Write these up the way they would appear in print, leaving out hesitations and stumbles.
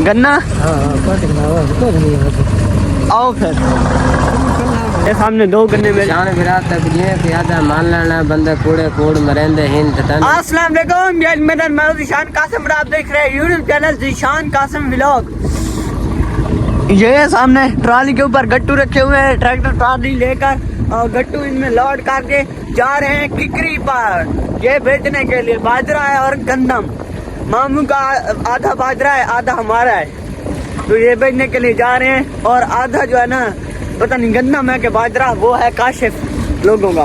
गन्ना आओ फिर ये सामने दो गन्ने में जान फिरा तक ये कि आधा मान लेना बंदे कूड़े कूड़ मरेंदे हिंद तन। अस्सलाम वालेकुम, ये मेरा नाम ज़ीशान कासिम और आप देख रहे हैं YouTube channel Zeeshan Kasim vlog. ये सामने ट्राली के ऊपर गट्टू रखे हुए हैं, ट्रैक्टर ट्राली लेकर और गट्टू इनमें लोड करके जा रहे हैं किकरी पर। ये बेचने के लिए बाजरा है और गंदम, मामू का आधा बाजरा है आधा हमारा है, तो ये बेचने के लिए जा रहे हैं। और आधा जो है ना पता नहीं गंदम है कि बाजरा, वो है काशिफ लोगों का।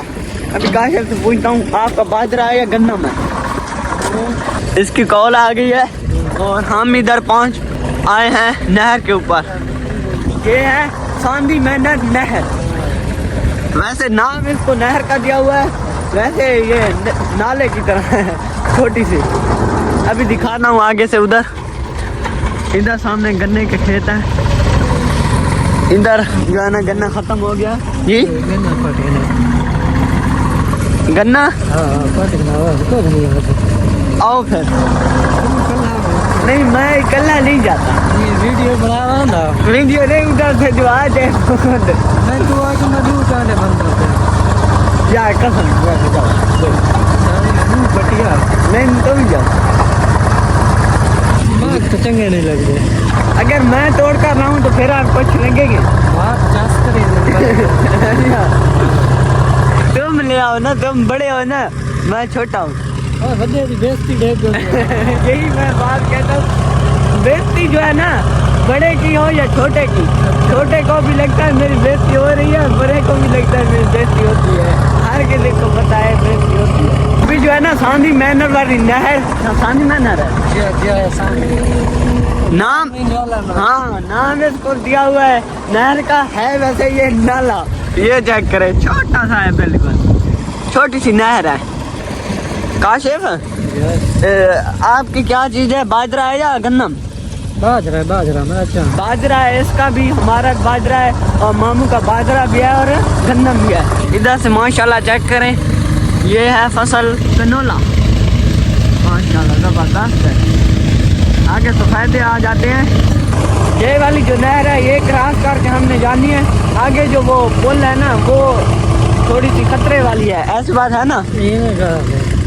अभी काशिफ से पूछता हूँ आपका बाजरा है या गंदम है। इसकी कॉल आ गई है और हम इधर पहुँच आए हैं नहर के ऊपर। ये है सांदी मेहनत नहर, वैसे नाम इसको नहर का दिया हुआ है, वैसे ये नाले की तरह है छोटी सी। अभी दिखाना हूँ आगे से। उधर इधर सामने गन्ने के खेत हैं, इधर जो है ना गन्ना खत्म हो गया जी। गन्ना आओ फिर। नहीं मैं कल्ला नहीं जाता, वीडियो बनावा ना वीडियो नहीं उधर से जो आ जाए मैं तो आज मधु जाने बंद यार कसम बटिया नहीं तो भी जाओ, तो चंगे नहीं लग रहे। अगर मैं तोड़ कर रहा हूँ तो फिर आप कुछ लगेंगे। तुम ले आओ ना, तुम बड़े हो ना, मैं छोटा हूँ। यही मैं बात कहता हूँ, बेइज्जती जो है ना बड़े की हो या छोटे की, छोटे को भी लगता है मेरी बेइज्जती हो रही है, बड़े को भी लगता है मेरी बेइज्जती होती है। हर किसी को पता है बेइज्जती होती है। अभी जो है ना सांदी मेहनत वाली नहर, सांदी मेहनत है नाम, हाँ नाम इसको दिया हुआ है नहर का है। वैसे ये नाला, ये चेक करे छोटा सा है, बिल्कुल छोटी सी नहर है। काशिफ आपकी क्या चीज है, बाजरा है या गन्नम? बाजरा मैं अच्छा बाजरा है, इसका भी हमारा बाजरा है और मामू का बाजरा भी है और गन्नम भी है। इधर से माशाल्लाह चेक करें, ये है फसल कनोला, माशाल्लाह जबरदस्त है। आगे तो फायदे आ जाते हैं। ये वाली जो नहर है ये क्रॉस करके हमने जानी है, आगे जो वो पुल है ना वो थोड़ी सी खतरे वाली है, ऐसी बात है ना।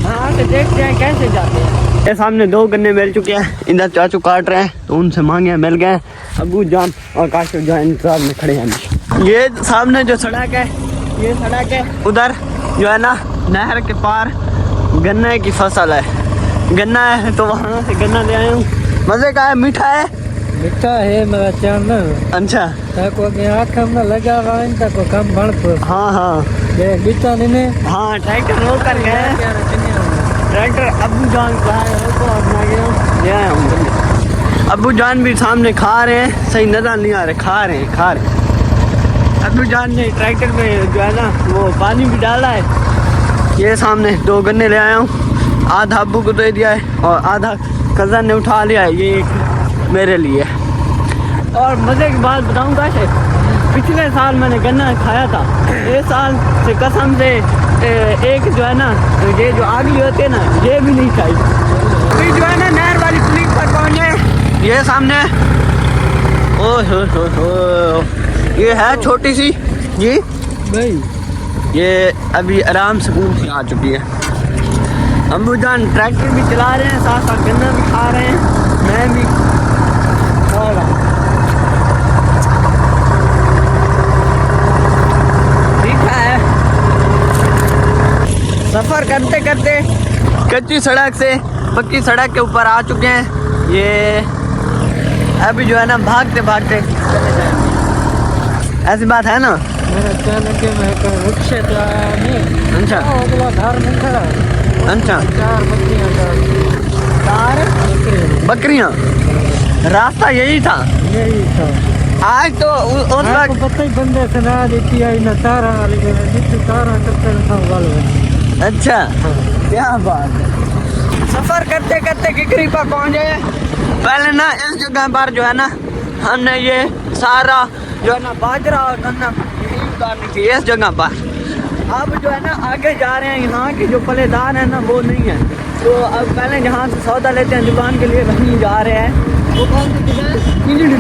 हाँ तो देखते हैं कैसे जाते हैं। ये सामने दो गन्ने मिल चुके हैं, इधर चाचू काट रहे हैं तो उनसे मांगे मिल गए। अबू जान और काशिफ जो है इंतजार में खड़े हैं। ये सामने जो सड़क है ये सड़क है, उधर जो है ना नहर के पार गन्ने की फसल है, गन्ना है तो वहाँ से गन्ना ले आया हूँ। मजे का है, मीठा है, मीठा है मेरा चांद। अच्छा ताको के आँख में लगा हुआ है ताको कम बढ़ को। हाँ हाँ देख बीता ने हाँ ट्रैक्टर रोक कर गए, ट्रैक्टर अबू जान का है उसको अपना गया ले आया हूँ। अबू जान भी सामने खा रहे हैं, सही नजर नहीं आ रहे, खा रहे हैं। अबू जान ने ट्रैक्टर पे जो है ना वो पानी भी डाला है। ये सामने दो गन्ने ले आया हूँ, आधा अबू को दे दिया है और आधा कज़न ने उठा लिया है, ये एक मेरे लिए। और मज़े की बात बताऊँ कैसे, पिछले साल मैंने गन्ना खाया था, इस साल से कसम से एक जो है ना ये जो आगली होती है ना ये भी नहीं खाई। अभी जो है ना नहर वाली पुलिस पर पहुँचे, ये सामने ओ ये है छोटी सी जी भाई, ये अभी आराम सुकून से आ चुकी है। अम्बू जान ट्रैक्टर भी चला रहे हैं, साथ साथ गन्ना भी खा रहे हैं, मैं भी खा रहा हूँ। ठीक है, सफ़र करते करते कच्ची सड़क से पक्की सड़क के ऊपर आ चुके हैं। ये अभी जो है ना भागते भागते ऐसी बात है ना। मेरा चांद के मैं को रिक्शे तो आया नहीं। अच्छा अगला घर में खड़ा, अच्छा 4 बकरियां, रास्ता यही था। यही था आज तो उस वक्त पता ही बंदे से ना देती आई ना तारा तारा करते था। अच्छा क्या बात है। सफर करते करते किकरी पर पहुंचे। पहले ना इस जगह पर जो है ना हमने ये सारा जो है ना बाजरा और गन्ना यही उतारनी थी इस जगह पर। अब जो है ना आगे जा रहे हैं, यहाँ के जो पलेदार है ना वो नहीं है, तो अब पहले जहाँ से सौदा लेते हैं दुकान के लिए वहीं जा रहे हैं। वो कौन सी जगह है?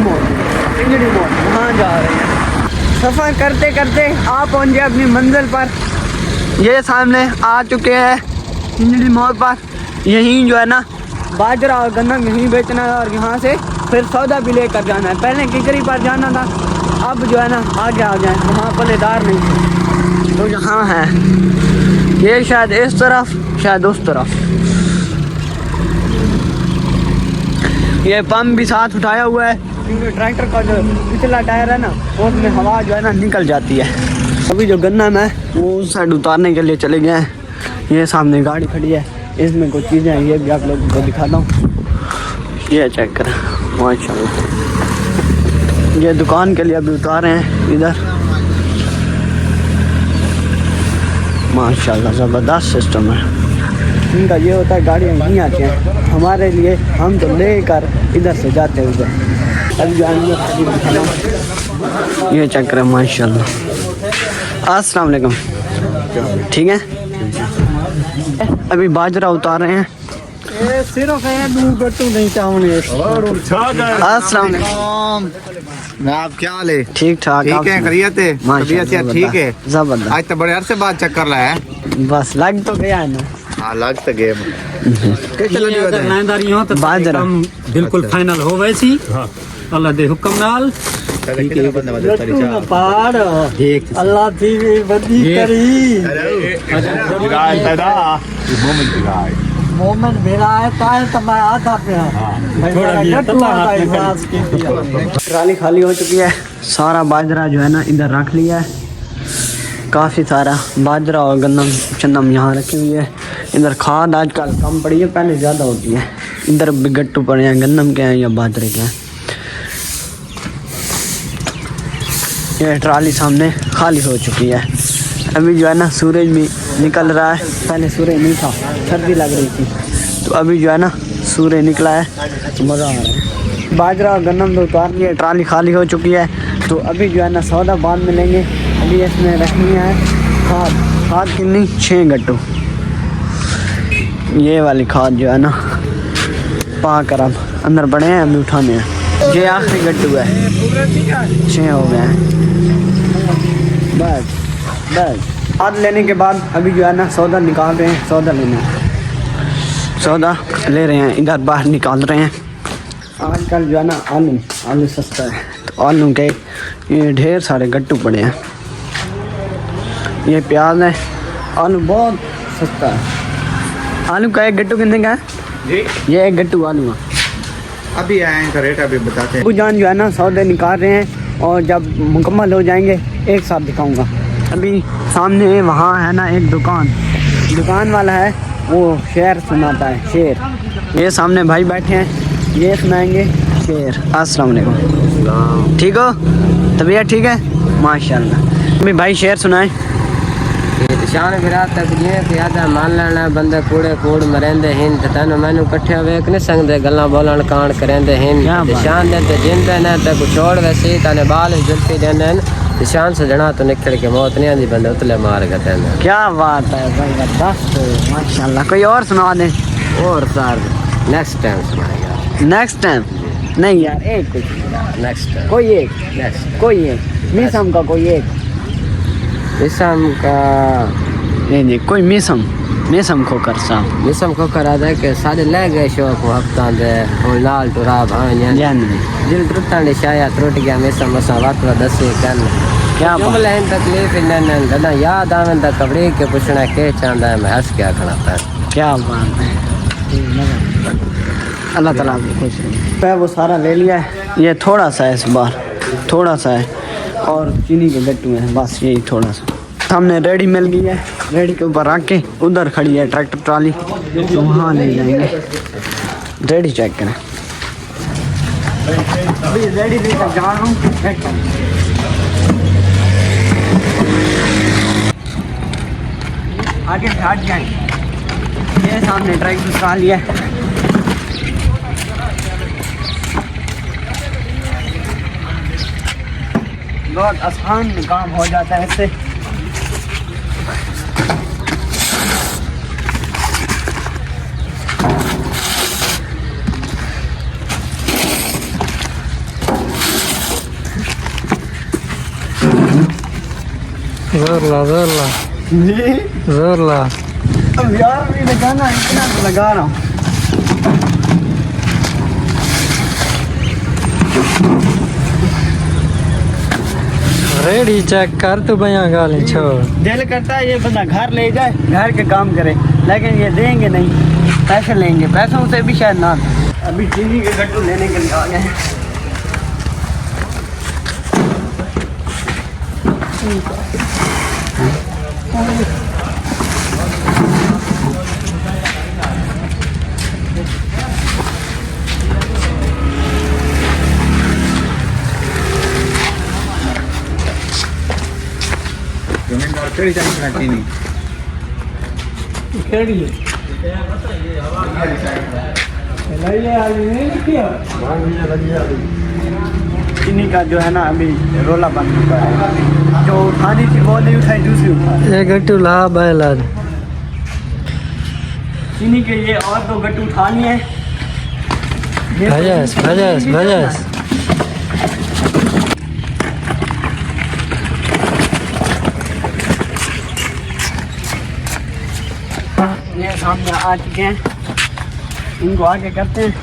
पिंजड़ी मोड़ वहाँ जा रहे हैं। सफ़र करते करते आप पहुँच गए अपनी मंजिल पर। ये सामने आ चुके हैं पिंजड़ी मोड़ पर। यहीं जो है ना बाजरा और गन्ना यहीं बेचना है और यहाँ से फिर सौदा भी लेकर जाना है। पहले किकरी पर जाना था, अब जो है ना आगे आ जाए, वहाँ पलेदार नहीं थे तो यहाँ है। ये शायद इस तरफ, शायद उस तरफ। ये पंप भी साथ उठाया हुआ है क्योंकि ट्रैक्टर का जो पिछला टायर है ना उसमें हवा जो है ना निकल जाती है। अभी जो गन्ना में वो उस साइड उतारने के लिए चले गए हैं। ये सामने गाड़ी खड़ी है, इसमें कुछ चीज़ें हैं, ये भी आप लोगों को दिखाता हूँ। ये चेक करें माशाल्लाह। ये दुकान के लिए अभी उतारे हैं इधर। माशाल्लाह ज़बरदस्त सिस्टम है इनका। ये होता है गाड़ियाँ यहीं आती हैं हमारे लिए, हम तो लेकर इधर से जाते हैं उधर। अभी ये चेक करें माशाल्लाह। अस्सलाम वालेकुम, ठीक है। अभी बाजरा उतार रहे हैं। सिर्फ गट्टू नहीं चाहूँगे। अस्सलाम वालेकुम, आप क्या हाल है? ठीक ठाक, ठीक है, खैरियत है? तबीयत ठीक है? जबरदस्त। आज तो बड़े अरसे बाद चक्कर लाया है। बस लग तो गया है ना। हाँ लग तो गए। बाजरा बिल्कुल फाइनल हो वैसी अल्लाह दे हुक्म नाल पहाड़ अल्लाह थी बंदी करी मोमेंट मेरा है तो मैं आता पे ट्राली खाली हो चुकी है। सारा बाजरा जो है ना इधर रख लिया है। काफ़ी सारा बाजरा और गन्नम चंदम यहाँ रखी हुई है। इधर खाद आजकल कम पड़ी है, पहले ज़्यादा होती है। इधर भी गट्टू पड़े हैं, गन्नम के हैं या बाजरे के हैं। ये ट्राली सामने खाली हो चुकी है। अभी जो है ना सूरज भी निकल रहा है। पहले सूरज नहीं था, सर्दी लग रही थी, तो अभी जो है ना सूरज निकला है, मज़ा आ रहा है। बाजरा और गन्नम तो उतार लिए, ट्राली खाली हो चुकी है। तो अभी जो है ना सौदा बाद में लेंगे। अभी इसमें रखनी है खाद कितनी 6 गट्टू। ये वाली खाद जो है ना पा कर अब अंदर बड़े हैं, अभी उठाने हैं। ये आखिरी गट्टू है, 6 हो गए हैं। बस खाद लेने के बाद अभी जो है ना सौदा निकाल रहे हैं। सौदा लेना है, सौदा ले रहे हैं, इधर बाहर निकाल रहे हैं। आजकल जो है ना आलू सस्ता है, तो आलू के ये ढेर सारे गट्टू पड़े हैं। ये प्याज है, आलू बहुत सस्ता है। आलू का एक गट्टू कितने का है जी? ये एक गट्टू आलू है। अभी आए इनका रेट अभी बताते हैं। अबू जान जो है ना सौदे निकाल रहे हैं और जब मुकम्मल हो जाएंगे एक साथ दिखाऊंगा। अभी सामने वहाँ है ना एक दुकान वाला है, वो शेर सुनाता है, शेर। ये सामने भाई बैठे हैं, ये सुनाएंगे शेर। अस्सलाम वालेकुम, ठीक हो? तबीयत ठीक है? माशाल्लाह। अभी भाई शेर सुनाए। शान विरात तक ये यादा मान लेना बंदे कूड़े कूड़ मरेंदे हिन ते तन मैनू कट्ठे वेख नहीं संगदे गल्ला बोलन कांड करेंदे हिन शान दे ते जिंदे ने ते कुछ छोड़ वैसी तने बाल जुल्फी देने शान से जना तो निकल के मौत नहीं आंदी बंदे उतले मार गए ने। क्या बात है भाई, बस माशाल्लाह। कोई और सुना दे। और सर नेक्स्ट टाइम सुनाएगा। नेक्स्ट टाइम नहीं यार, एक कुछ नेक्स्ट टाइम कोई एक, नेक्स्ट कोई एक मिसम का, कोई एक मिसम का नहीं कोई मिसम खोकर साहब मिसम खोकर आ जाए के सारे ले गए शौक हफ्ता दे और लाल टुरा भाई जान दिल टुटता ने शायद टूट गया मिसम मसा बात दसे कर क्या बोले इन तकलीफ इन गदा याद आवे ता कबरे के पूछना के चांदा है, मैं हंस क्या खड़ा। क्या बात है, अल्लाह ताला आपको खुश रखे। वो सारा ले लिया है, ये थोड़ा सा है, इस बार थोड़ा सा है और चीनी के गट्टू हैं, बस यही थोड़ा सा। सामने रेडी मिल गई है, रेडी के ऊपर रख के उधर खड़ी है ट्रैक्टर ट्राली, तो वहाँ ले जाएंगे। रेडी चेक करें, अभी रेडी लेकर जा रहा हूँ। आगे से हट जाए, ये सामने ट्रैक्टर ट्राली है। बहुत आसान काम हो जाता है इससे। जोर ला जी जोर ला। अब यार भी लगाना इतना तो लगा रहा हूँ। रेडी चेक कर तू भैया गाली छोड़। दिल करता है ये बंदा घर ले जाए, घर के काम करे, लेकिन ये देंगे नहीं, पैसे लेंगे, पैसों से भी शायद ना। अभी चीनी के गट्टू लेने के लिए आ गए हैं। केड़ी चाहिए चीनी केड़ी चीनी का जो है ना अभी रोला बन चुका है, जो उठानी थी वो नहीं उठाई, दूसरी उठा। ये गट्टू ला बैला चीनी के ये और 2 गट्टू उठानी है। भजस भजस भजस। ये सामने आ चुके हैं, इनको आगे करते हैं।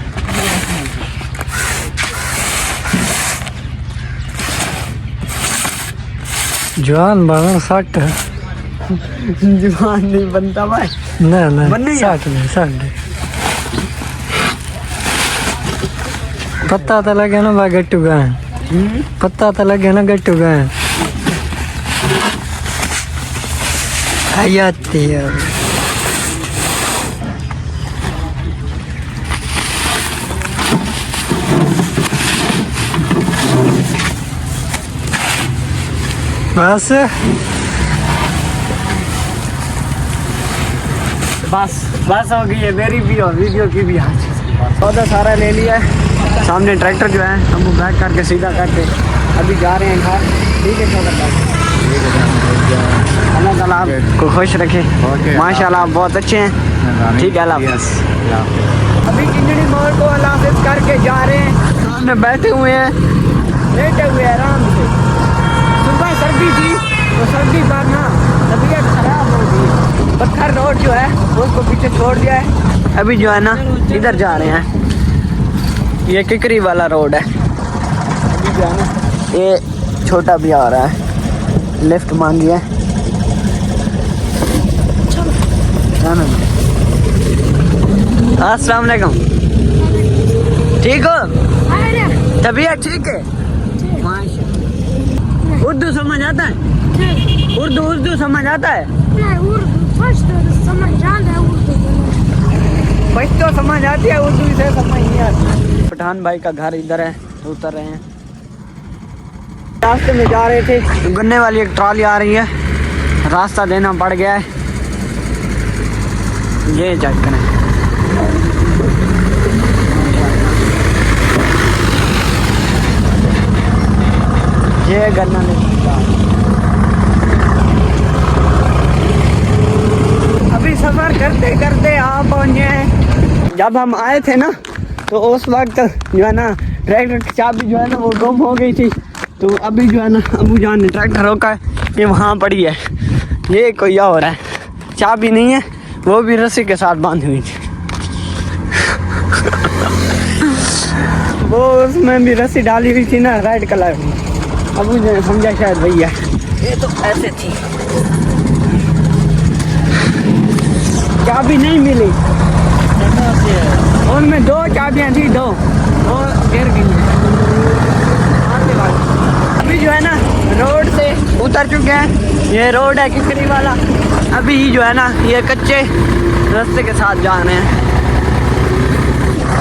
जवान बना सट जवान नहीं बनता भाई। ना ना बनने सट नहीं सट नहीं। पता तो लगे ना भाई गट्टू का है, पता तो लगे ना गट्टू का है। हयाती यार बस बस हो गई है, मेरी भी और वीडियो की भी आज सौदा सारा ले लिया है। सामने ट्रैक्टर जो है हम वो बैक करके सीधा करके अभी जा रहे हैं घर। ठीक है अल्लाह ताला आपको खुश रखे, माशाल्लाह आप बहुत अच्छे हैं। ठीक है अल्लाह हाफ़िज़। अभी किंजड़ी मोड़ को अल्लाह हाफ़िज़ करके जा रहे हैं। सामने बैठे हुए हैं, लेटे हुए आराम से। सुबह सर्दी थी तो सर्दी पर ना तबीयत खराब हो गई। पत्थर रोड जो है उसको पीछे छोड़ दिया है। अभी जो है ना इधर जा रहे हैं, ये किकरी वाला रोड है। अभी जो है ना ये छोटा भी आ रहा है, लिफ्ट मांगी है। अस्सलाम वालेकुम, ठीक हो? तबीयत ठीक है? उर्दू समझ आता है? उर्दू समझ आता है? तो समझ आती है, उर्दू से समझ नहीं आती। पठान भाई का घर इधर है, तो उतर रहे हैं। रास्ते में जा रहे थे, गन्ने वाली एक ट्रॉली आ रही है, रास्ता देना पड़ गया है। ये चेक करें, ये गन्ना नहीं। अभी सफर करते करते आप पहुंचे हैं। जब हम आए थे ना तो उस वक्त जो है ना ट्रैक्टर की चाबी जो है ना वो गुम हो गई थी। तो अभी जो है ना अबू जान ने ट्रैक्टर रोका है, ये वहाँ पड़ी है। ये कोई और है, चाबी नहीं है, वो भी रस्सी के साथ बांधी हुई थी। वो उसमें भी रस्सी डाली हुई थी ना, रेड कलर की। अबू ने समझा शायद भैया ये तो ऐसे थी, चाबी नहीं मिली। उनमें 2 चाबियाँ थी, 2 और गिर गई। अभी जो है ना रोड से उतर चुके हैं, ये रोड है किकरी वाला। अभी जो है ना ये कच्चे रास्ते के साथ जा रहे हैं।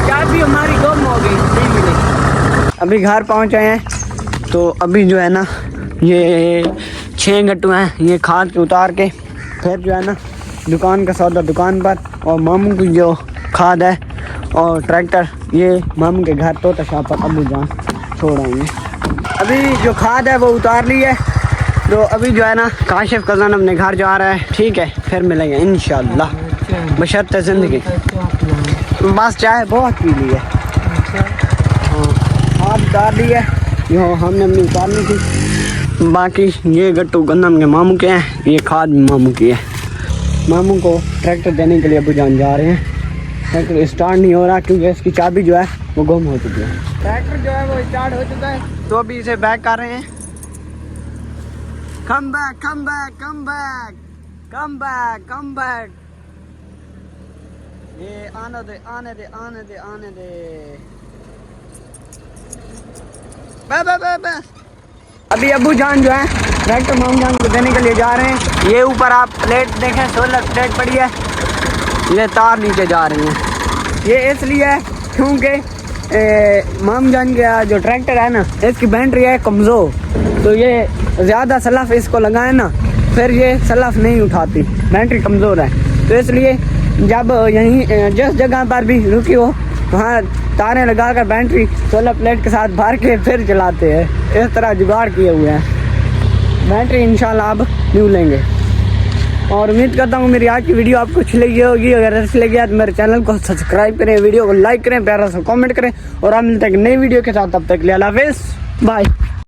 चाबी हमारी गुम हो गई, नहीं मिली। अभी घर पहुँचे हैं, तो अभी जो है ना ये 6 गट्टू हैं, ये खाद के उतार के फिर जो है ना दुकान का सौदा दुकान पर, और मामू की जो खाद है और ट्रैक्टर ये मामू के घर तो तशा पर अबू जान छोड़ आएंगे। अभी जो खाद है वो उतार ली है, तो अभी जो है ना काशिफ कज़न अपने घर जा रहा है। ठीक है, फिर मिलेंगे इंशाल्लाह बशर्ते ज़िंदगी। बस चाय बहुत पी ली है, खाद उतार ली है, जो हमने अपनी उतारनी थी। बाकी ये गट्टू गंदम के मामू के हैं, ये खाद मामू की है। मामू को ट्रैक्टर देने के लिए अबू जान जा रहे हैं। ट्रैक्टर स्टार्ट नहीं हो रहा क्योंकि इसकी चाबी जो है वो गुम हो चुकी है। ट्रैक्टर जो है वो स्टार्ट हो चुका है, तो अभी इसे बैक कर रहे हैं। Come back come back come back come back come back. ये आने दे आने दे आने दे आने दे। बस अभी अबू जान जो है ट्रैक्टर मामू जान को देने के लिए जा रहे हैं। ये ऊपर आप प्लेट देखें, सोलर प्लेट पड़ी है, ये तार नीचे जा रही है। ये इसलिए क्योंकि मामू जान का जो ट्रैक्टर है ना, इसकी बैटरी है कमज़ोर, तो ये ज़्यादा सलाफ इसको लगाए ना फिर ये सलाफ नहीं उठाती, बैटरी कमज़ोर है। तो इसलिए जब यहीं जिस जगह पर भी रुकी हो वहाँ तारें लगा कर बैटरी सोलर प्लेट के साथ भर के फिर चलाते हैं। इस तरह जुगाड़ किए हुए हैं। बैटरी इंशाल्लाह अब न्यू लेंगे। और उम्मीद करता हूँ मेरी आज की वीडियो आपको अच्छी लगी होगी। अगर अच्छी लगी है तो मेरे चैनल को सब्सक्राइब करें, वीडियो को लाइक करें, प्यारा सा कमेंट करें और आप मिलते हैं नई वीडियो के साथ। तब तक के लिए अल्लाह हाफिज़, बाय।